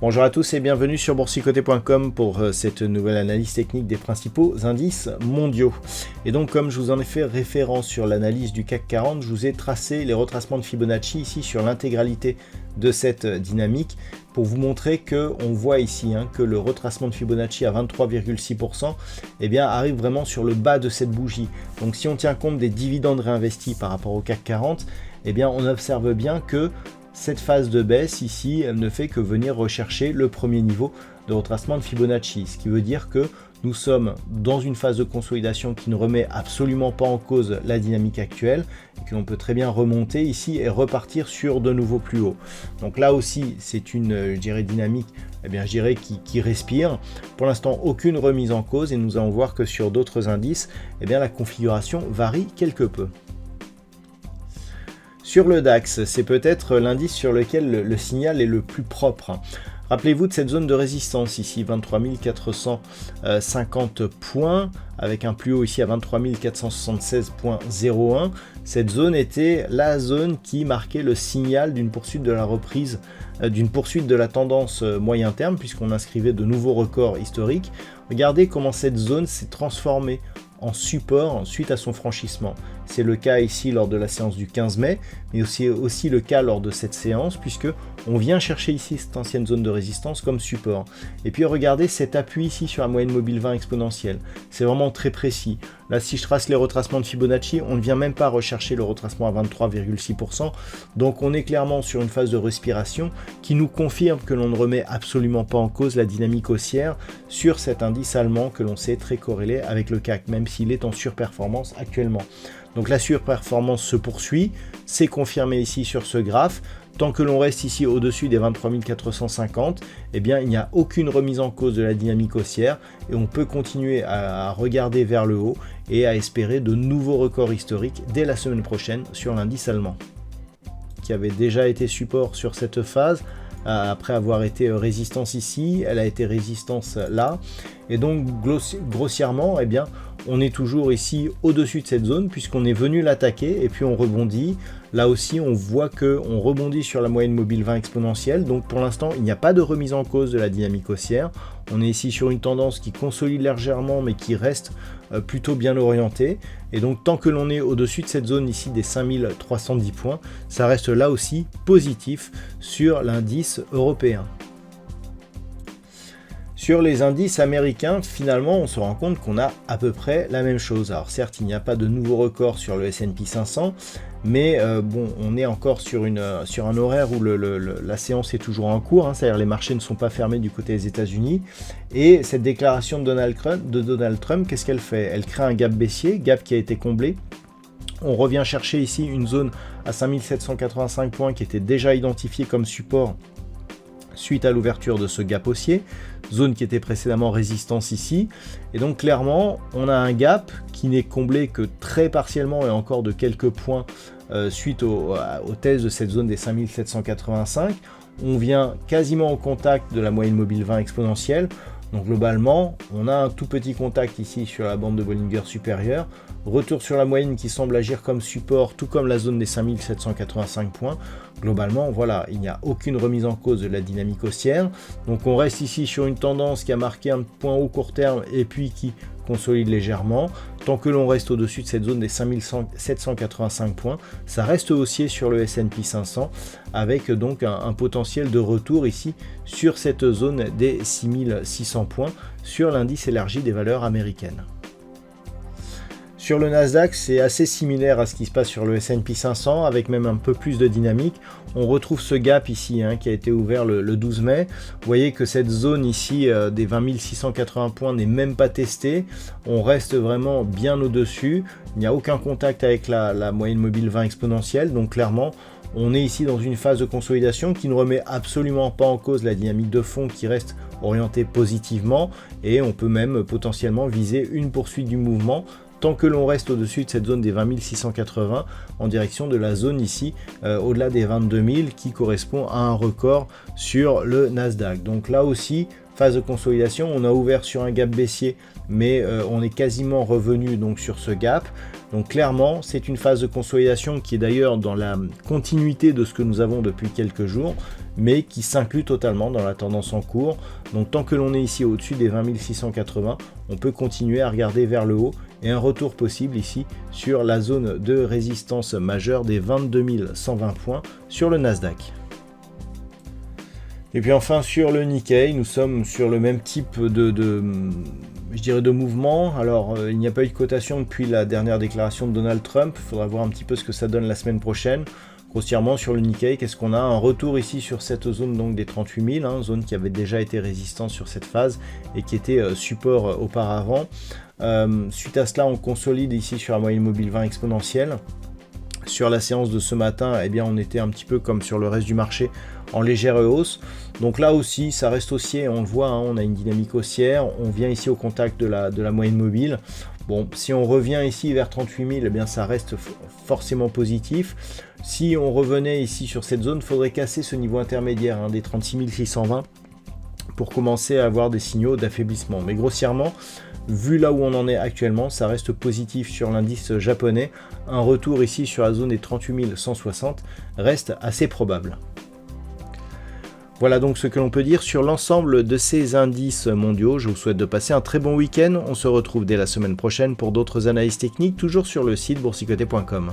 Bonjour à tous et bienvenue sur boursicoté.com pour cette nouvelle analyse technique des principaux indices mondiaux. Et donc comme je vous en ai fait référence sur l'analyse du CAC 40, je vous ai tracé les retracements de Fibonacci ici sur l'intégralité de cette dynamique pour vous montrer que on voit ici que le retracement de Fibonacci à 23,6% arrive vraiment sur le bas de cette bougie. Donc si on tient compte des dividendes réinvestis par rapport au CAC 40, on observe bien que cette phase de baisse ici, elle ne fait que venir rechercher le premier niveau de retracement de Fibonacci, ce qui veut dire que nous sommes dans une phase de consolidation qui ne remet absolument pas en cause la dynamique actuelle et que l'on peut très bien remonter ici et repartir sur de nouveaux plus hauts. Donc là aussi, c'est une dynamique qui respire. Pour l'instant, aucune remise en cause et nous allons voir que sur d'autres indices, la configuration varie quelque peu. Sur le DAX, c'est peut-être l'indice sur lequel le signal est le plus propre. Rappelez-vous de cette zone de résistance ici, 23 450 points, avec un plus haut ici à 23 476,01. Cette zone était la zone qui marquait le signal d'une poursuite de la reprise, d'une poursuite de la tendance moyen terme, puisqu'on inscrivait de nouveaux records historiques. Regardez comment cette zone s'est transformée en support suite à son franchissement. C'est le cas ici lors de la séance du 15 mai, mais aussi le cas lors de cette séance, puisque on vient chercher ici cette ancienne zone de résistance comme support. Et puis regardez cet appui ici sur la moyenne mobile 20 exponentielle. C'est vraiment très précis. Là, si je trace les retracements de Fibonacci, on ne vient même pas rechercher le retracement à 23,6%. Donc on est clairement sur une phase de respiration qui nous confirme que l'on ne remet absolument pas en cause la dynamique haussière sur cet indice allemand que l'on sait très corrélé avec le CAC, même s'il est en surperformance actuellement. Donc la surperformance se poursuit, c'est confirmé ici sur ce graphe. Tant que l'on reste ici au-dessus des 23 450, il n'y a aucune remise en cause de la dynamique haussière et on peut continuer à regarder vers le haut et à espérer de nouveaux records historiques dès la semaine prochaine sur l'indice allemand, qui avait déjà été support sur cette phase. Après avoir été résistance ici, elle a été résistance là, et donc grossièrement, on est toujours ici au-dessus de cette zone puisqu'on est venu l'attaquer et puis on rebondit. Là aussi, on voit qu'on rebondit sur la moyenne mobile 20 exponentielle, donc pour l'instant, il n'y a pas de remise en cause de la dynamique haussière. On est ici sur une tendance qui consolide légèrement mais qui reste plutôt bien orientée. Et donc tant que l'on est au-dessus de cette zone ici des 5310 points, ça reste là aussi positif sur l'indice européen. Sur les indices américains, finalement, on se rend compte qu'on a à peu près la même chose. Alors certes, il n'y a pas de nouveau record sur le S&P 500, mais on est encore sur un horaire où la séance est toujours en cours, c'est-à-dire les marchés ne sont pas fermés du côté des États-Unis. Et cette déclaration de Donald Trump, qu'est-ce qu'elle fait? Elle crée un gap baissier, gap qui a été comblé. On revient chercher ici une zone à 5785 points qui était déjà identifiée comme support suite à l'ouverture de ce gap haussier, zone qui était précédemment résistance ici, et donc clairement on a un gap qui n'est comblé que très partiellement et encore de quelques points suite au test de cette zone des 5785. On vient quasiment au contact de la moyenne mobile 20 exponentielle, donc globalement on a un tout petit contact ici sur la bande de Bollinger supérieure, retour sur la moyenne qui semble agir comme support, tout comme la zone des 5785 points. Globalement, voilà, il n'y a aucune remise en cause de la dynamique haussière. Donc on reste ici sur une tendance qui a marqué un point haut court terme et puis qui consolide légèrement. Tant que l'on reste au-dessus de cette zone des 5785 points, ça reste haussier sur le S&P 500 avec donc un potentiel de retour ici sur cette zone des 6600 points sur l'indice élargi des valeurs américaines. Sur le Nasdaq, c'est assez similaire à ce qui se passe sur le S&P 500, avec même un peu plus de dynamique. On retrouve ce gap ici qui a été ouvert le 12 mai. Vous voyez que cette zone ici des 20 680 points n'est même pas testée. On reste vraiment bien au-dessus. Il n'y a aucun contact avec la moyenne mobile 20 exponentielle. Donc clairement, On est ici dans une phase de consolidation qui ne remet absolument pas en cause la dynamique de fond qui reste orientée positivement, et on peut même potentiellement viser une poursuite du mouvement tant que l'on reste au-dessus de cette zone des 20 680 en direction de la zone ici au-delà des 22 000 qui correspond à un record sur le Nasdaq. Donc là aussi, phase de consolidation, on a ouvert sur un gap baissier, mais on est quasiment revenu donc sur ce gap. Donc clairement, c'est une phase de consolidation qui est d'ailleurs dans la continuité de ce que nous avons depuis quelques jours, mais qui s'inclut totalement dans la tendance en cours. Donc tant que l'on est ici au-dessus des 20 680, on peut continuer à regarder vers le haut, et un retour possible ici sur la zone de résistance majeure des 22 120 points sur le Nasdaq. Et puis enfin sur le Nikkei, nous sommes sur le même type de mouvement. Alors il n'y a pas eu de cotation depuis la dernière déclaration de Donald Trump, il faudra voir un petit peu ce que ça donne la semaine prochaine. Grossièrement sur le Nikkei, qu'est-ce qu'on a? Un retour ici sur cette zone donc des 38 000, zone qui avait déjà été résistante sur cette phase et qui était support auparavant. Suite à cela, on consolide ici sur la moyenne mobile 20 exponentielle. Sur la séance de ce matin, eh bien, on était un petit peu comme sur le reste du marché en légère hausse. Donc là aussi, ça reste haussier, on le voit, on a une dynamique haussière. On vient ici au contact de la moyenne mobile. Bon, si on revient ici vers 38 000, eh bien, ça reste forcément positif. Si on revenait ici sur cette zone, il faudrait casser ce niveau intermédiaire des 36 620 pour commencer à avoir des signaux d'affaiblissement. Mais grossièrement, vu là où on en est actuellement, ça reste positif sur l'indice japonais. Un retour ici sur la zone des 38 160 reste assez probable. Voilà donc ce que l'on peut dire sur l'ensemble de ces indices mondiaux. Je vous souhaite de passer un très bon week-end. On se retrouve dès la semaine prochaine pour d'autres analyses techniques, toujours sur le site boursicoté.com.